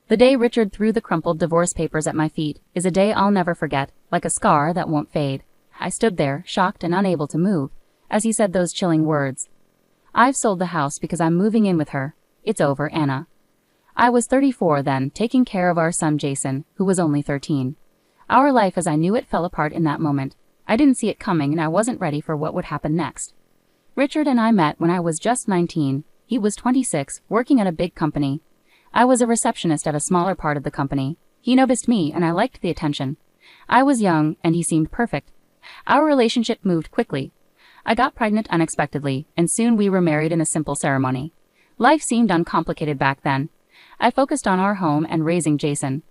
The day Richard threw the crumpled divorce papers at my feet is a day I'll never forget, like a scar that won't fade. I stood there, shocked and unable to move, as he said those chilling words. "I've sold the house because I'm moving in with her. It's over, Anna." I was 34 then, taking care of our son Jason, who was only 13. Our life as I knew it fell apart in that moment. I didn't see it coming and I wasn't ready for what would happen next. Richard and I met when I was just 19. He was 26, working at a big company. I was a receptionist at a smaller part of the company. He noticed me and I liked the attention. I was young and he seemed perfect. Our relationship moved quickly. I got pregnant unexpectedly, and soon we were married in a simple ceremony. Life seemed uncomplicated back then. I focused on our home and raising Jason.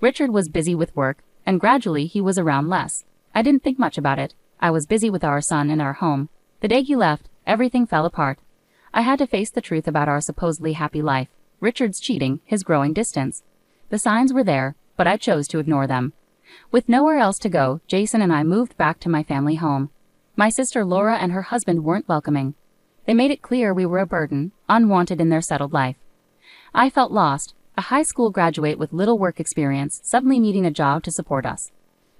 Richard was busy with work, and gradually he was around less. I didn't think much about it. I was busy with our son and our home. The day he left, everything fell apart. I had to face the truth about our supposedly happy life. Richard's cheating, his growing distance. The signs were there, but I chose to ignore them. With nowhere else to go, Jason and I moved back to my family home. My sister Laura and her husband weren't welcoming. They made it clear we were a burden, unwanted in their settled life. I felt lost, a high school graduate with little work experience, suddenly needing a job to support us.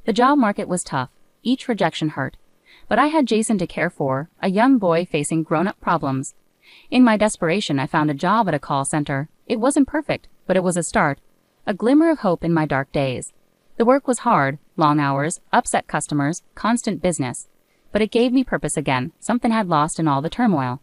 The job market was tough. Each rejection hurt. But I had Jason to care for, a young boy facing grown-up problems. In my desperation, I found a job at a call center. It wasn't perfect, but it was a start. A glimmer of hope in my dark days. The work was hard, long hours, upset customers, constant business. But it gave me purpose again, something I'd lost in all the turmoil.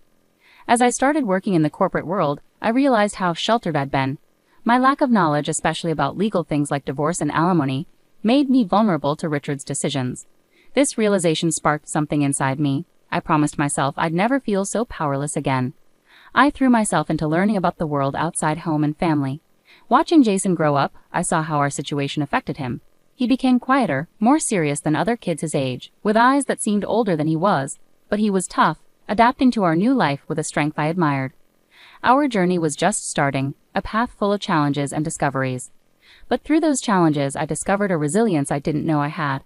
As I started working in the corporate world, I realized how sheltered I'd been. My lack of knowledge, especially about legal things like divorce and alimony, made me vulnerable to Richard's decisions. This realization sparked something inside me. I promised myself I'd never feel so powerless again. I threw myself into learning about the world outside home and family. Watching Jason grow up, I saw how our situation affected him. He became quieter, more serious than other kids his age, with eyes that seemed older than he was. But he was tough, adapting to our new life with a strength I admired. Our journey was just starting, a path full of challenges and discoveries. But through those challenges, I discovered a resilience I didn't know I had.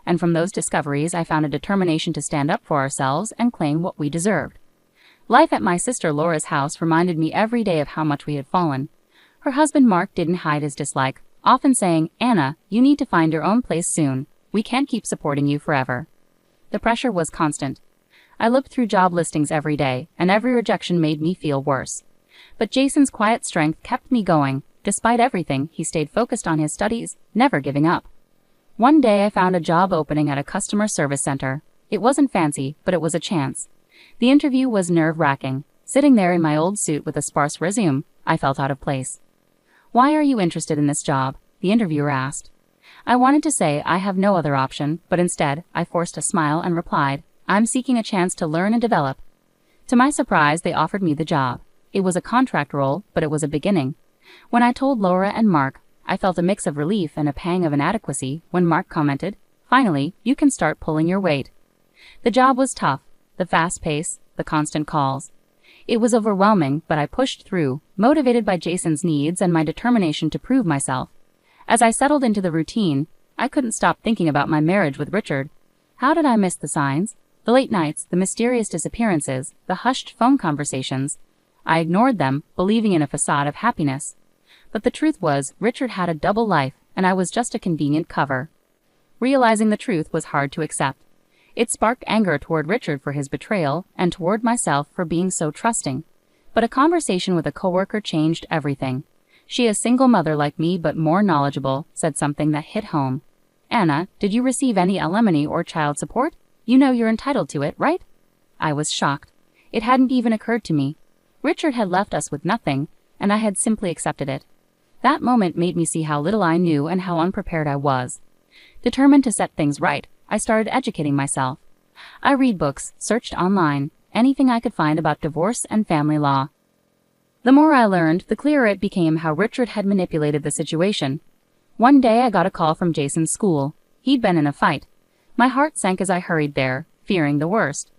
And from those discoveries, I found a determination to stand up for ourselves and claim what we deserved. Life at my sister Laura's house reminded me every day of how much we had fallen. Her husband Mark didn't hide his dislike, often saying, "Anna, you need to find your own place soon. We can't keep supporting you forever." The pressure was constant. I looked through job listings every day, and every rejection made me feel worse. But Jason's quiet strength kept me going. Despite everything, he stayed focused on his studies, never giving up. One day I found a job opening at a customer service center. It wasn't fancy, but it was a chance. The interview was nerve-wracking. Sitting there in my old suit with a sparse resume, I felt out of place. "Why are you interested in this job?" the interviewer asked. I wanted to say I have no other option, but instead, I forced a smile and replied, "I'm seeking a chance to learn and develop." To my surprise, they offered me the job. It was a contract role, but it was a beginning. When I told Laura and Mark, I felt a mix of relief and a pang of inadequacy when Mark commented, "Finally, you can start pulling your weight." The job was tough, the fast pace, the constant calls. It was overwhelming, but I pushed through, motivated by Jason's needs and my determination to prove myself. As I settled into the routine, I couldn't stop thinking about my marriage with Richard. How did I miss the signs? The late nights, the mysterious disappearances, the hushed phone conversations. I ignored them, believing in a facade of happiness. But the truth was, Richard had a double life, and I was just a convenient cover. Realizing the truth was hard to accept. It sparked anger toward Richard for his betrayal, and toward myself for being so trusting. But a conversation with a coworker changed everything. She, a single mother like me but more knowledgeable, said something that hit home. "Anna, did you receive any alimony or child support? You know you're entitled to it, right?" I was shocked. It hadn't even occurred to me. Richard had left us with nothing, and I had simply accepted it. That moment made me see how little I knew and how unprepared I was. Determined to set things right, I started educating myself. I read books, searched online, anything I could find about divorce and family law. The more I learned, the clearer it became how Richard had manipulated the situation. One day I got a call from Jason's school. He'd been in a fight. My heart sank as I hurried there, fearing the worst.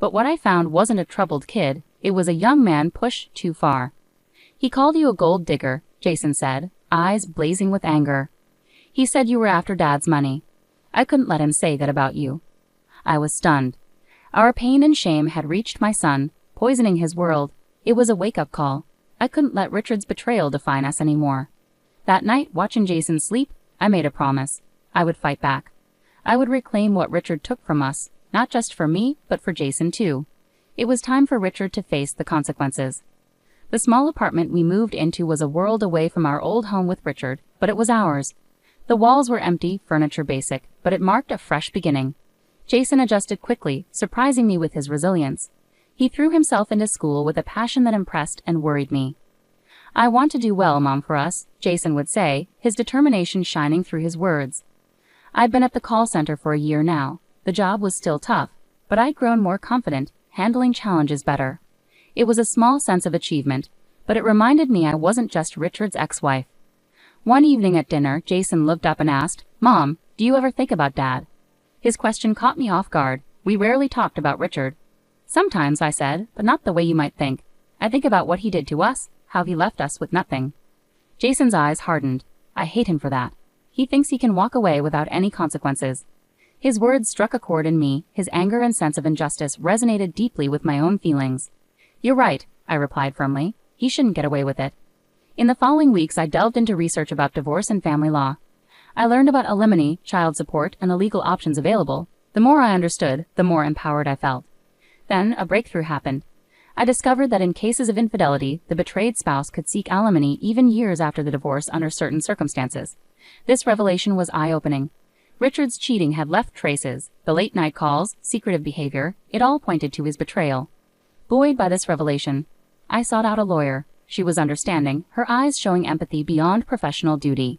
But what I found wasn't a troubled kid, it was a young man pushed too far. "He called you a gold digger," Jason said, eyes blazing with anger. "He said you were after Dad's money. I couldn't let him say that about you." I was stunned. Our pain and shame had reached my son, poisoning his world. It was a wake-up call. I couldn't let Richard's betrayal define us anymore. That night, watching Jason sleep, I made a promise. I would fight back. I would reclaim what Richard took from us, not just for me, but for Jason too. It was time for Richard to face the consequences. The small apartment we moved into was a world away from our old home with Richard, but it was ours. The walls were empty, furniture basic, but it marked a fresh beginning. Jason adjusted quickly, surprising me with his resilience. He threw himself into school with a passion that impressed and worried me. "I want to do well, Mom, for us," Jason would say, his determination shining through his words. I'd been at the call center for a year now. The job was still tough, but I'd grown more confident, handling challenges better. It was a small sense of achievement, but it reminded me I wasn't just Richard's ex-wife. One evening at dinner, Jason looked up and asked, "Mom, do you ever think about Dad?" His question caught me off guard. We rarely talked about Richard. "Sometimes," I said, "but not the way you might think. I think about what he did to us, how he left us with nothing." Jason's eyes hardened. I hate him for that. He thinks he can walk away without any consequences. His words struck a chord in me. His anger and sense of injustice resonated deeply with my own feelings. "You're right," I replied firmly. "He shouldn't get away with it." In the following weeks, I delved into research about divorce and family law. I learned about alimony, child support, and the legal options available. The more I understood, the more empowered I felt. Then, a breakthrough happened. I discovered that in cases of infidelity, the betrayed spouse could seek alimony even years after the divorce under certain circumstances. This revelation was eye-opening. Richard's cheating had left traces. The late-night calls, secretive behavior, it all pointed to his betrayal. Buoyed by this revelation, I sought out a lawyer. She was understanding, her eyes showing empathy beyond professional duty.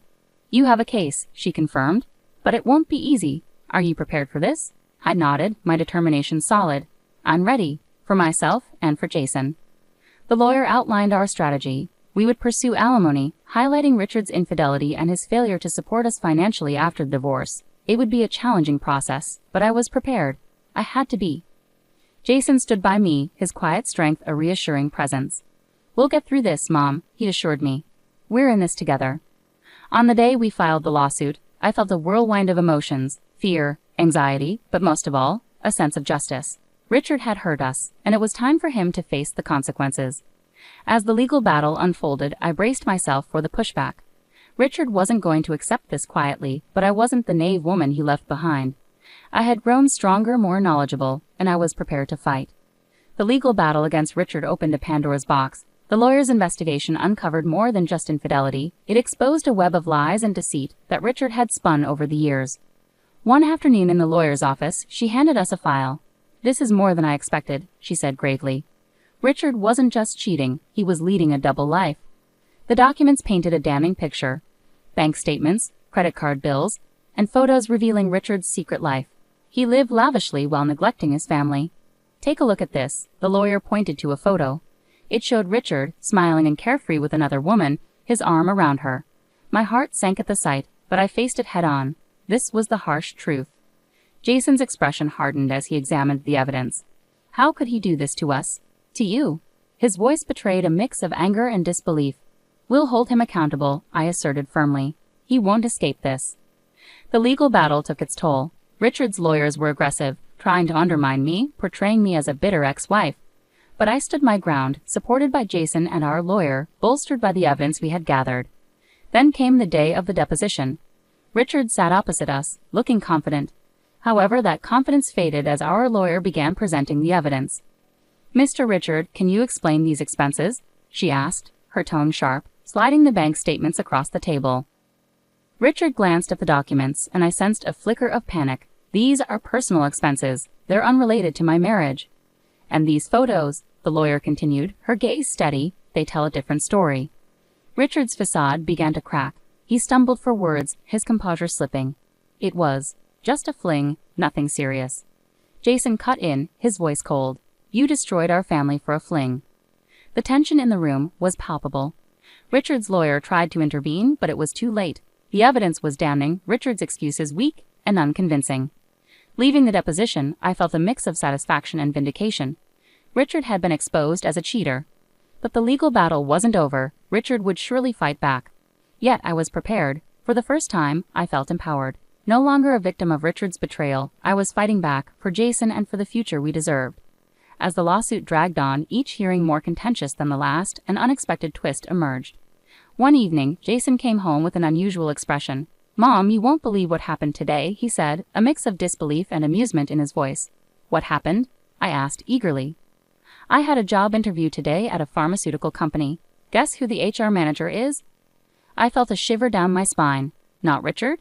"You have a case," she confirmed, "but it won't be easy. Are you prepared for this?" I nodded, my determination solid. "I'm ready, for myself and for Jason." The lawyer outlined our strategy. We would pursue alimony, highlighting Richard's infidelity and his failure to support us financially after the divorce. It would be a challenging process, but I was prepared. I had to be. Jason stood by me, his quiet strength a reassuring presence. "We'll get through this, Mom," he assured me. "We're in this together." On the day we filed the lawsuit, I felt a whirlwind of emotions, fear, anxiety, but most of all, a sense of justice. Richard had hurt us, and it was time for him to face the consequences. As the legal battle unfolded, I braced myself for the pushback. Richard wasn't going to accept this quietly, but I wasn't the naive woman he left behind. I had grown stronger, more knowledgeable, and I was prepared to fight. The legal battle against Richard opened a Pandora's box. The lawyer's investigation uncovered more than just infidelity. It exposed a web of lies and deceit that Richard had spun over the years. One afternoon in the lawyer's office, she handed us a file. "This is more than I expected," she said gravely. Richard wasn't just cheating, he was leading a double life. The documents painted a damning picture. Bank statements, credit card bills, and photos revealing Richard's secret life. He lived lavishly while neglecting his family. "Take a look at this," the lawyer pointed to a photo. It showed Richard, smiling and carefree with another woman, his arm around her. My heart sank at the sight, but I faced it head-on. This was the harsh truth. Jason's expression hardened as he examined the evidence. "How could he do this to us? To you?" His voice betrayed a mix of anger and disbelief. "We'll hold him accountable," I asserted firmly. "He won't escape this." The legal battle took its toll. Richard's lawyers were aggressive, trying to undermine me, portraying me as a bitter ex-wife. But I stood my ground, supported by Jason and our lawyer, bolstered by the evidence we had gathered. Then came the day of the deposition. Richard sat opposite us, looking confident. However, that confidence faded as our lawyer began presenting the evidence. "Mr. Richard, can you explain these expenses?" she asked, her tone sharp, sliding the bank statements across the table. Richard glanced at the documents, and I sensed a flicker of panic. "These are personal expenses. They're unrelated to my marriage." "And these photos," the lawyer continued, her gaze steady, "they tell a different story." Richard's facade began to crack. He stumbled for words, his composure slipping. "It was just a fling, nothing serious." Jason cut in, his voice cold. "You destroyed our family for a fling." The tension in the room was palpable. Richard's lawyer tried to intervene, but it was too late. The evidence was damning, Richard's excuses weak and unconvincing. Leaving the deposition, I felt a mix of satisfaction and vindication. Richard had been exposed as a cheater. But the legal battle wasn't over. Richard would surely fight back. Yet I was prepared. For the first time, I felt empowered. No longer a victim of Richard's betrayal, I was fighting back, for Jason and for the future we deserved. As the lawsuit dragged on, each hearing more contentious than the last, an unexpected twist emerged. One evening, Jason came home with an unusual expression. "Mom, you won't believe what happened today," he said, a mix of disbelief and amusement in his voice. "What happened?" I asked eagerly. "I had a job interview today at a pharmaceutical company. Guess who the HR manager is?" I felt a shiver down my spine. "Not Richard?"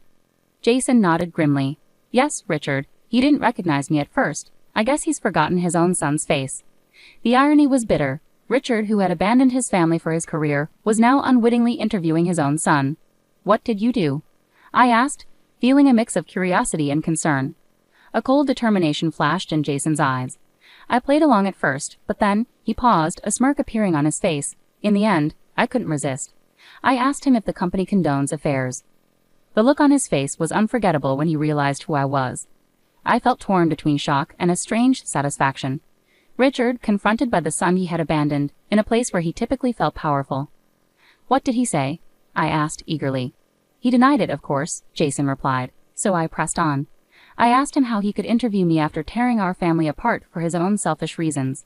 Jason nodded grimly. "Yes, Richard. He didn't recognize me at first. I guess he's forgotten his own son's face." The irony was bitter. Richard, who had abandoned his family for his career, was now unwittingly interviewing his own son. "What did you do?" I asked, feeling a mix of curiosity and concern. A cold determination flashed in Jason's eyes. I played along at first, but then he paused, a smirk appearing on his face. In the end, I couldn't resist. I asked him if the company condones affairs. The look on his face was unforgettable when he realized who I was. I felt torn between shock and a strange satisfaction. Richard, confronted by the son he had abandoned, in a place where he typically felt powerful. "What did he say?" I asked eagerly. "He denied it, of course," Jason replied, so I pressed on. I asked him how he could interview me after tearing our family apart for his own selfish reasons.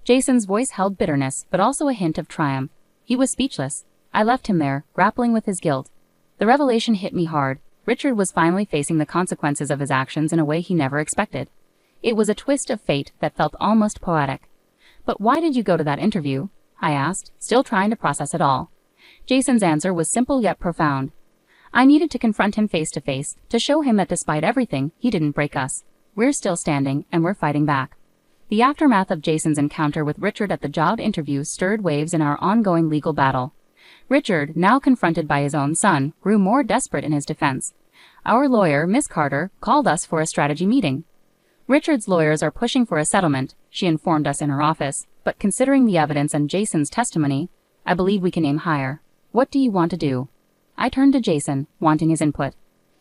Jason's voice held bitterness, but also a hint of triumph. He was speechless. I left him there, grappling with his guilt. The revelation hit me hard. Richard was finally facing the consequences of his actions in a way he never expected. It was a twist of fate that felt almost poetic. "But why did you go to that interview?" I asked, still trying to process it all. Jason's answer was simple yet profound. "I needed to confront him face to face, to show him that despite everything, he didn't break us. We're still standing, and we're fighting back." The aftermath of Jason's encounter with Richard at the job interview stirred waves in our ongoing legal battle. Richard, now confronted by his own son, grew more desperate in his defense. Our lawyer, Miss Carter, called us for a strategy meeting. "Richard's lawyers are pushing for a settlement," she informed us in her office, "but considering the evidence and Jason's testimony, I believe we can aim higher. What do you want to do?" I turned to Jason, wanting his input.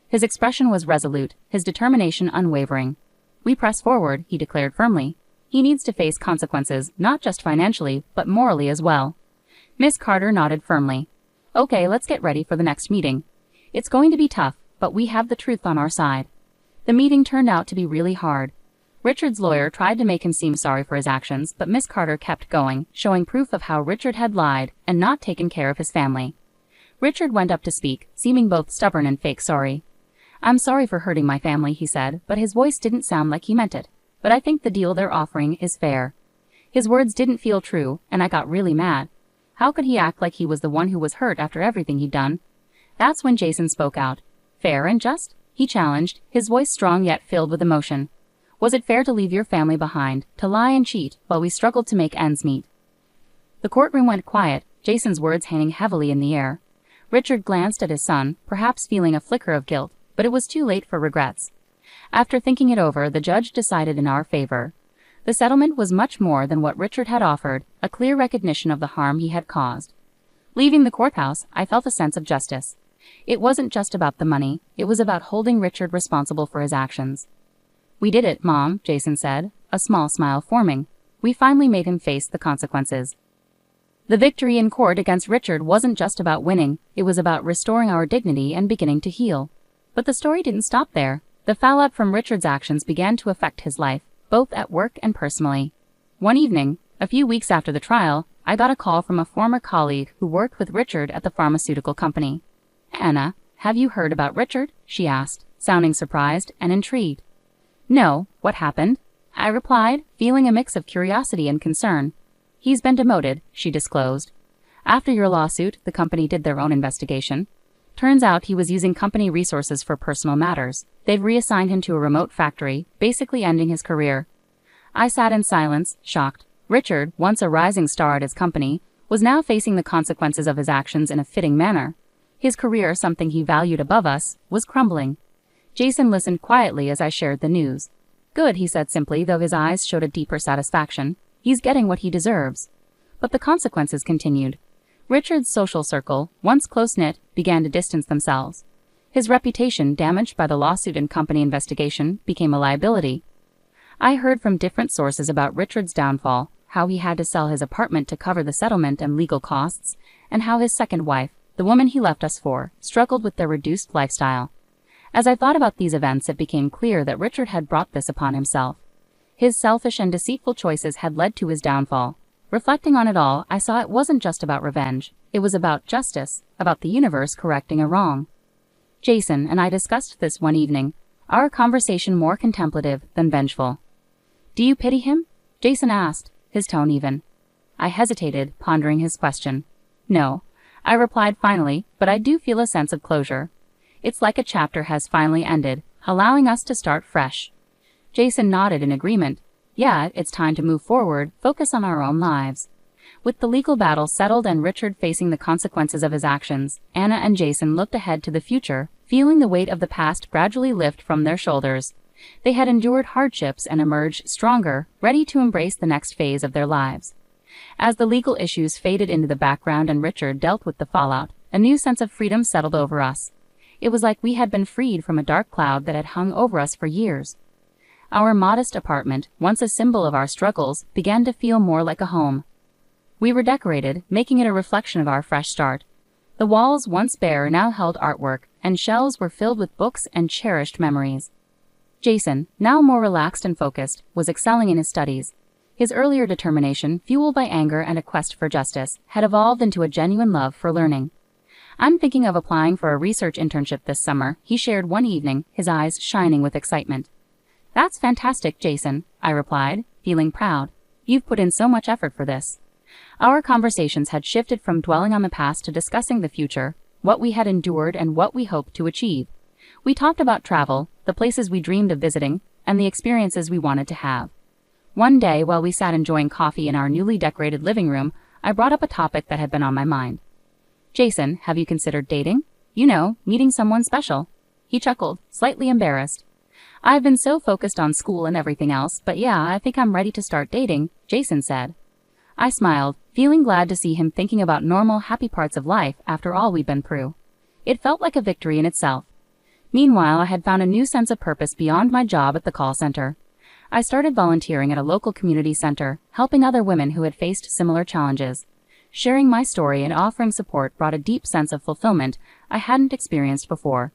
His expression was resolute, his determination unwavering. "We press forward," he declared firmly. "He needs to face consequences, not just financially, but morally as well." Miss Carter nodded firmly. "Okay, let's get ready for the next meeting. It's going to be tough, but we have the truth on our side." The meeting turned out to be really hard. Richard's lawyer tried to make him seem sorry for his actions, but Miss Carter kept going, showing proof of how Richard had lied and not taken care of his family. Richard went up to speak, seeming both stubborn and fake sorry. "I'm sorry for hurting my family," he said, but his voice didn't sound like he meant it. "But I think the deal they're offering is fair." His words didn't feel true, and I got really mad. How could he act like he was the one who was hurt after everything he'd done? That's when Jason spoke out. "Fair and just?" he challenged, his voice strong yet filled with emotion. "Was it fair to leave your family behind, to lie and cheat, while we struggled to make ends meet?" The courtroom went quiet, Jason's words hanging heavily in the air. Richard glanced at his son, perhaps feeling a flicker of guilt, but it was too late for regrets. After thinking it over, the judge decided in our favor. The settlement was much more than what Richard had offered, a clear recognition of the harm he had caused. Leaving the courthouse, I felt a sense of justice. It wasn't just about the money, it was about holding Richard responsible for his actions. "We did it, Mom," Jason said, a small smile forming. "We finally made him face the consequences." The victory in court against Richard wasn't just about winning, it was about restoring our dignity and beginning to heal. But the story didn't stop there. The fallout from Richard's actions began to affect his life, both at work and personally. One evening, a few weeks after the trial, I got a call from a former colleague who worked with Richard at the pharmaceutical company. "Anna, have you heard about Richard?" she asked, sounding surprised and intrigued. "No, what happened?" I replied, feeling a mix of curiosity and concern. "He's been demoted," she disclosed. "After your lawsuit, the company did their own investigation. Turns out he was using company resources for personal matters. They've reassigned him to a remote factory, basically ending his career." I sat in silence, shocked. Richard, once a rising star at his company, was now facing the consequences of his actions in a fitting manner. His career, something he valued above us, was crumbling. Jason listened quietly as I shared the news. "Good," he said simply, though his eyes showed a deeper satisfaction. "He's getting what he deserves." But the consequences continued. Richard's social circle, once close-knit, began to distance themselves. His reputation, damaged by the lawsuit and company investigation, became a liability. I heard from different sources about Richard's downfall, how he had to sell his apartment to cover the settlement and legal costs, and how his second wife, the woman he left us for, struggled with their reduced lifestyle. As I thought about these events, it became clear that Richard had brought this upon himself. His selfish and deceitful choices had led to his downfall. Reflecting on it all, I saw it wasn't just about revenge. It was about justice, about the universe correcting a wrong. Jason and I discussed this one evening, our conversation more contemplative than vengeful. "Do you pity him?" Jason asked, his tone even. I hesitated, pondering his question. "No," I replied finally, "but I do feel a sense of closure. It's like a chapter has finally ended, allowing us to start fresh." Jason nodded in agreement. "Yeah, it's time to move forward, focus on our own lives." With the legal battle settled and Richard facing the consequences of his actions, Anna and Jason looked ahead to the future, feeling the weight of the past gradually lift from their shoulders. They had endured hardships and emerged stronger, ready to embrace the next phase of their lives. As the legal issues faded into the background and Richard dealt with the fallout, a new sense of freedom settled over us. It was like we had been freed from a dark cloud that had hung over us for years. Our modest apartment, once a symbol of our struggles, began to feel more like a home. We were decorated, making it a reflection of our fresh start. The walls, once bare, now held artwork, and shelves were filled with books and cherished memories. Jason, now more relaxed and focused, was excelling in his studies. His earlier determination, fueled by anger and a quest for justice, had evolved into a genuine love for learning. "I'm thinking of applying for a research internship this summer," he shared one evening, his eyes shining with excitement. "That's fantastic, Jason," I replied, feeling proud. "You've put in so much effort for this." Our conversations had shifted from dwelling on the past to discussing the future, what we had endured and what we hoped to achieve. We talked about travel, the places we dreamed of visiting, and the experiences we wanted to have. One day, while we sat enjoying coffee in our newly decorated living room, I brought up a topic that had been on my mind. "Jason, have you considered dating? You know, meeting someone special." He chuckled, slightly embarrassed. "I've been so focused on school and everything else, but yeah, I think I'm ready to start dating," Jason said. I smiled, feeling glad to see him thinking about normal, happy parts of life after all we'd been through. It felt like a victory in itself. Meanwhile, I had found a new sense of purpose beyond my job at the call center. I started volunteering at a local community center, helping other women who had faced similar challenges. Sharing my story and offering support brought a deep sense of fulfillment I hadn't experienced before.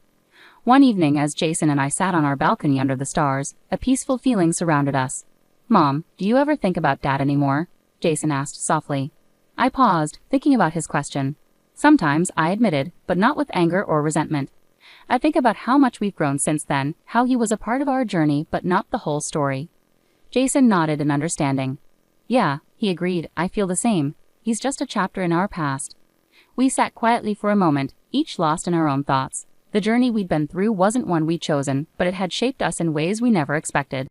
One evening, as Jason and I sat on our balcony under the stars, a peaceful feeling surrounded us. "Mom, do you ever think about Dad anymore?" Jason asked softly. I paused, thinking about his question. "Sometimes," I admitted, but not with anger or resentment. I think about how much we've grown since then, how he was a part of our journey but not the whole story. Jason nodded in understanding. "Yeah," he agreed, "I feel the same. He's just a chapter in our past." We sat quietly for a moment, each lost in our own thoughts. The journey we'd been through wasn't one we'd chosen, but it had shaped us in ways we never expected.